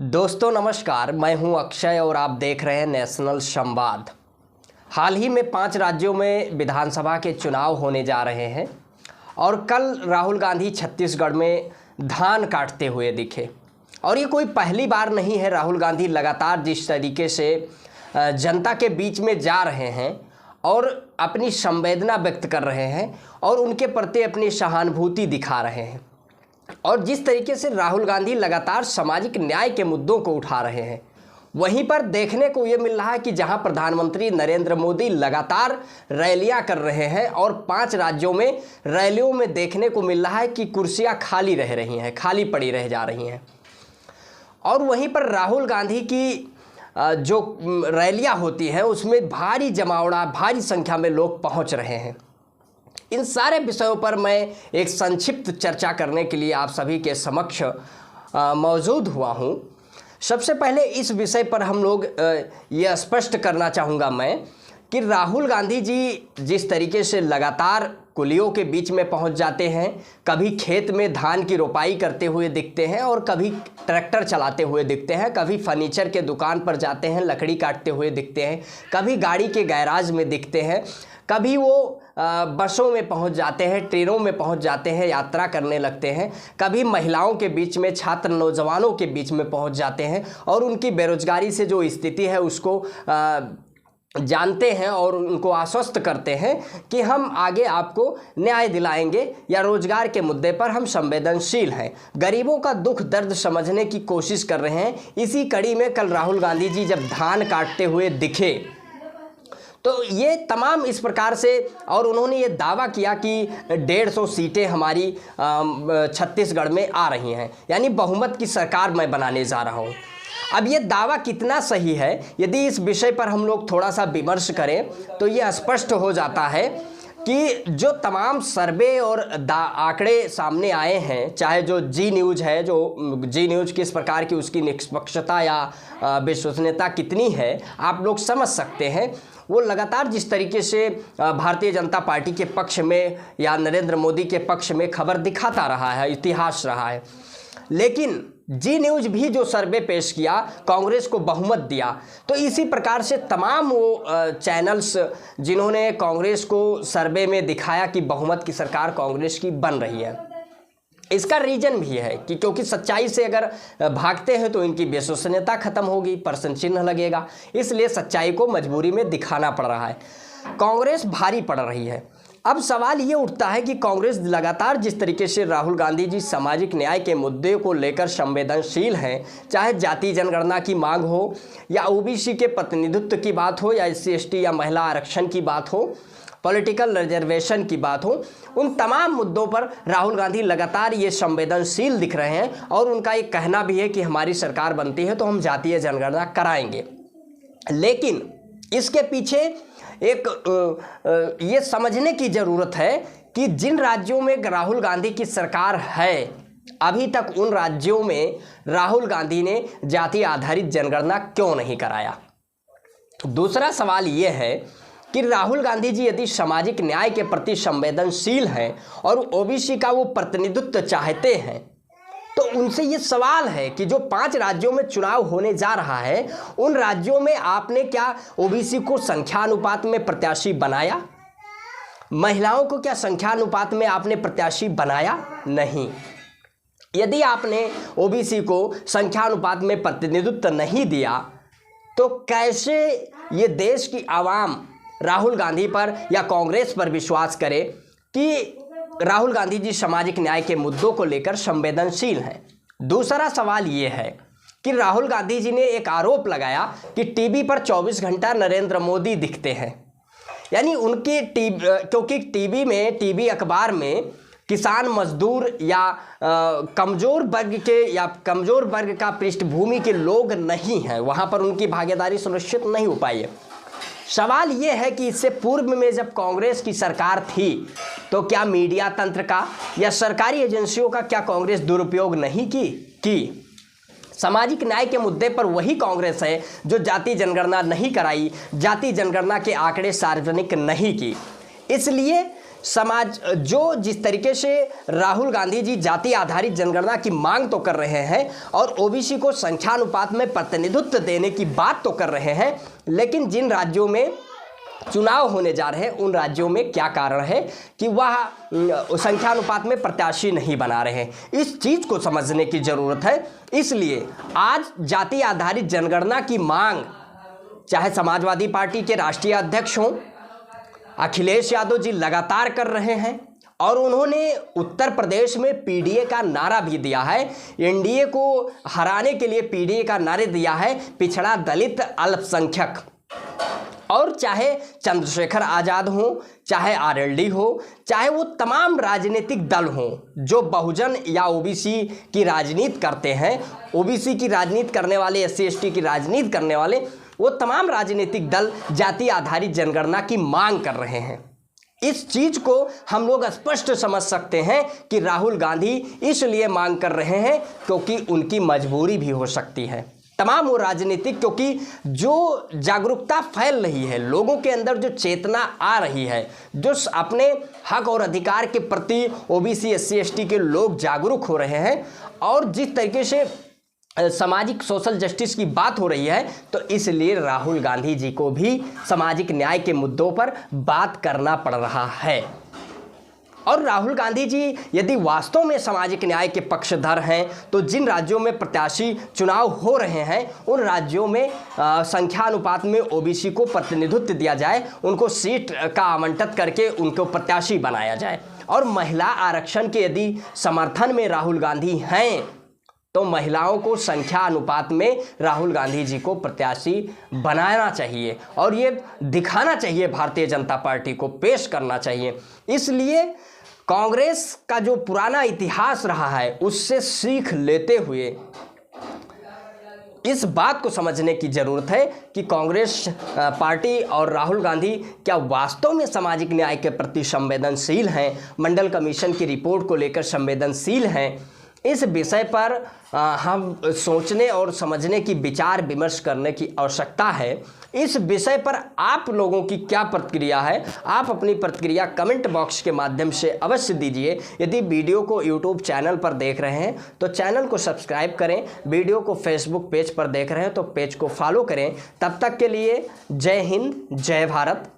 दोस्तों नमस्कार, मैं हूं अक्षय और आप देख रहे हैं नेशनल संवाद। हाल ही में 5 राज्यों में विधानसभा के चुनाव होने जा रहे हैं और कल राहुल गांधी छत्तीसगढ़ में धान काटते हुए दिखे। और ये कोई पहली बार नहीं है। राहुल गांधी लगातार जिस तरीके से जनता के बीच में जा रहे हैं और अपनी संवेदना व्यक्त कर रहे हैं और उनके प्रति अपनी सहानुभूति दिखा रहे हैं, और जिस तरीके से राहुल गांधी लगातार सामाजिक न्याय के मुद्दों को उठा रहे हैं, वहीं पर देखने को ये मिल रहा है कि जहां प्रधानमंत्री नरेंद्र मोदी लगातार रैलियां कर रहे हैं और 5 राज्यों में रैलियों में देखने को मिल रहा है कि कुर्सियां खाली रह रही हैं, खाली पड़ी रह जा रही हैं। और वहीं पर राहुल गांधी की जो रैलियां होती हैं उसमें भारी जमावड़ा, भारी संख्या में लोग पहुंच रहे हैं। इन सारे विषयों पर मैं एक संक्षिप्त चर्चा करने के लिए आप सभी के समक्ष मौजूद हुआ हूं। सबसे पहले इस विषय पर हम लोग ये स्पष्ट करना चाहूँगा मैं कि राहुल गांधी जी जिस तरीके से लगातार कुलियों के बीच में पहुंच जाते हैं, कभी खेत में धान की रोपाई करते हुए दिखते हैं और कभी ट्रैक्टर चलाते हुए दिखते हैं, कभी फर्नीचर के दुकान पर जाते हैं, लकड़ी काटते हुए दिखते हैं, कभी गाड़ी के गैराज में दिखते हैं, कभी वो बसों में पहुंच जाते हैं, ट्रेनों में पहुंच जाते हैं, यात्रा करने लगते हैं, कभी महिलाओं के बीच में, छात्र नौजवानों के बीच में पहुंच जाते हैं और उनकी बेरोजगारी से जो स्थिति है उसको जानते हैं और उनको आश्वस्त करते हैं कि हम आगे आपको न्याय दिलाएंगे या रोजगार के मुद्दे पर हम संवेदनशील हैं, गरीबों का दुख दर्द समझने की कोशिश कर रहे हैं। इसी कड़ी में कल राहुल गांधी जी जब धान काटते हुए दिखे तो ये तमाम इस प्रकार से, और उन्होंने ये दावा किया कि 150 सीटें हमारी छत्तीसगढ़ में आ रही हैं, यानी बहुमत की सरकार मैं बनाने जा रहा हूँ। अब ये दावा कितना सही है, यदि इस विषय पर हम लोग थोड़ा सा विमर्श करें तो ये स्पष्ट हो जाता है कि जो तमाम सर्वे और आंकड़े सामने आए हैं, चाहे जो जी न्यूज़ है, जो जी न्यूज़ किस प्रकार की उसकी निष्पक्षता या विश्वसनीयता कितनी है आप लोग समझ सकते हैं। वो लगातार जिस तरीके से भारतीय जनता पार्टी के पक्ष में या नरेंद्र मोदी के पक्ष में खबर दिखाता रहा है, इतिहास रहा है। लेकिन जी न्यूज़ भी जो सर्वे पेश किया, कांग्रेस को बहुमत दिया, तो इसी प्रकार से तमाम वो चैनल्स जिन्होंने कांग्रेस को सर्वे में दिखाया कि बहुमत की सरकार कांग्रेस की बन रही है, इसका रीजन भी है कि क्योंकि सच्चाई से अगर भागते हैं तो इनकी विश्वसनीयता खत्म होगी, प्रश्न चिन्ह लगेगा, इसलिए सच्चाई को मजबूरी में दिखाना पड़ रहा है। कांग्रेस भारी पड़ रही है। अब सवाल ये उठता है कि कांग्रेस लगातार जिस तरीके से राहुल गांधी जी सामाजिक न्याय के मुद्दे को लेकर संवेदनशील हैं, चाहे जाति जनगणना की मांग हो या ओबीसी के प्रतिनिधित्व की बात हो या SC/ST या महिला आरक्षण की बात हो, पॉलिटिकल रिजर्वेशन की बात हो, उन तमाम मुद्दों पर राहुल गांधी लगातार ये संवेदनशील दिख रहे हैं और उनका एक कहना भी है कि हमारी सरकार बनती है तो हम जातीय जनगणना कराएंगे। लेकिन इसके पीछे एक ये समझने की ज़रूरत है कि जिन राज्यों में राहुल गांधी की सरकार है, अभी तक उन राज्यों में राहुल गांधी ने जाति आधारित जनगणना क्यों नहीं कराया। दूसरा सवाल ये है कि राहुल गांधी जी यदि सामाजिक न्याय के प्रति संवेदनशील हैं और ओबीसी का वो प्रतिनिधित्व चाहते हैं, तो उनसे ये सवाल है कि जो 5 राज्यों में चुनाव होने जा रहा है, उन राज्यों में आपने क्या ओबीसी को संख्यानुपात में प्रत्याशी बनाया? महिलाओं को क्या संख्यानुपात में आपने प्रत्याशी बनाया? नहीं। यदि आपने ओबीसी को संख्यानुपात में प्रतिनिधित्व नहीं दिया तो कैसे ये देश की आवाम राहुल गांधी पर या कांग्रेस पर विश्वास करे कि राहुल गांधी जी सामाजिक न्याय के मुद्दों को लेकर संवेदनशील हैं। दूसरा सवाल ये है कि राहुल गांधी जी ने एक आरोप लगाया कि टीवी पर 24 घंटा नरेंद्र मोदी दिखते हैं, यानी उनकी क्योंकि टीवी अखबार में किसान, मजदूर या कमज़ोर वर्ग के या कमज़ोर वर्ग का पृष्ठभूमि के लोग नहीं हैं, वहाँ पर उनकी भागीदारी सुनिश्चित नहीं हो पाई है। सवाल ये है कि इससे पूर्व में जब कांग्रेस की सरकार थी तो क्या मीडिया तंत्र का या सरकारी एजेंसियों का क्या कांग्रेस दुरुपयोग नहीं की? सामाजिक न्याय के मुद्दे पर वही कांग्रेस है जो जाति जनगणना नहीं कराई, जाति जनगणना के आंकड़े सार्वजनिक नहीं की। इसलिए समाज जो जिस तरीके से राहुल गांधी जी जाति आधारित जनगणना की मांग तो कर रहे हैं और ओबीसी को संख्यानुपात में प्रतिनिधित्व देने की बात तो कर रहे हैं, लेकिन जिन राज्यों में चुनाव होने जा रहे हैं उन राज्यों में क्या कारण है कि वह संख्यानुपात में प्रत्याशी नहीं बना रहे हैं। इस चीज़ को समझने की ज़रूरत है। इसलिए आज जाति आधारित जनगणना की मांग चाहे समाजवादी पार्टी के राष्ट्रीय अध्यक्ष हों, अखिलेश यादव जी लगातार कर रहे हैं और उन्होंने उत्तर प्रदेश में पीडीए का नारा भी दिया है। एनडीए को हराने के लिए पीडीए का नारा दिया है, पिछड़ा दलित अल्पसंख्यक। और चाहे चंद्रशेखर आज़ाद हो, चाहे आरएलडी हो, चाहे वो तमाम राजनीतिक दल हों जो बहुजन या ओबीसी की राजनीति करते हैं, ओबीसी की राजनीति करने वाले, एससी एसटी की राजनीति करने वाले, वो तमाम राजनीतिक दल जाति आधारित जनगणना की मांग कर रहे हैं। इस चीज को हम लोग स्पष्ट समझ सकते हैं कि राहुल गांधी इसलिए मांग कर रहे हैं क्योंकि उनकी मजबूरी भी हो सकती है। तमाम वो राजनीतिक, क्योंकि जो जागरूकता फैल रही है, लोगों के अंदर जो चेतना आ रही है, जो अपने हक और अधिकार के प्रति ओबीसी एससी एसटी के लोग जागरूक हो रहे हैं और जिस तरीके से सामाजिक सोशल जस्टिस की बात हो रही है, तो इसलिए राहुल गांधी जी को भी सामाजिक न्याय के मुद्दों पर बात करना पड़ रहा है। और राहुल गांधी जी यदि वास्तव में सामाजिक न्याय के पक्षधर हैं तो जिन राज्यों में प्रत्याशी चुनाव हो रहे हैं उन राज्यों में संख्यानुपात में ओबीसी को प्रतिनिधित्व दिया जाए, उनको सीट का आवंटन करके उनको प्रत्याशी बनाया जाए। और महिला आरक्षण के यदि समर्थन में राहुल गांधी हैं तो महिलाओं को संख्या अनुपात में राहुल गांधी जी को प्रत्याशी बनाना चाहिए और ये दिखाना चाहिए, भारतीय जनता पार्टी को पेश करना चाहिए। इसलिए कांग्रेस का जो पुराना इतिहास रहा है उससे सीख लेते हुए इस बात को समझने की ज़रूरत है कि कांग्रेस पार्टी और राहुल गांधी क्या वास्तव में सामाजिक न्याय के प्रति संवेदनशील हैं, मंडल कमीशन की रिपोर्ट को लेकर संवेदनशील हैं। इस विषय पर हम सोचने और समझने की विचार विमर्श करने की आवश्यकता है। इस विषय पर आप लोगों की क्या प्रतिक्रिया है? आप अपनी प्रतिक्रिया कमेंट बॉक्स के माध्यम से अवश्य दीजिए। यदि वीडियो को यूट्यूब चैनल पर देख रहे हैं तो चैनल को सब्सक्राइब करें, वीडियो को फेसबुक पेज पर देख रहे हैं तो पेज को फॉलो करें। तब तक के लिए जय हिंद, जय भारत।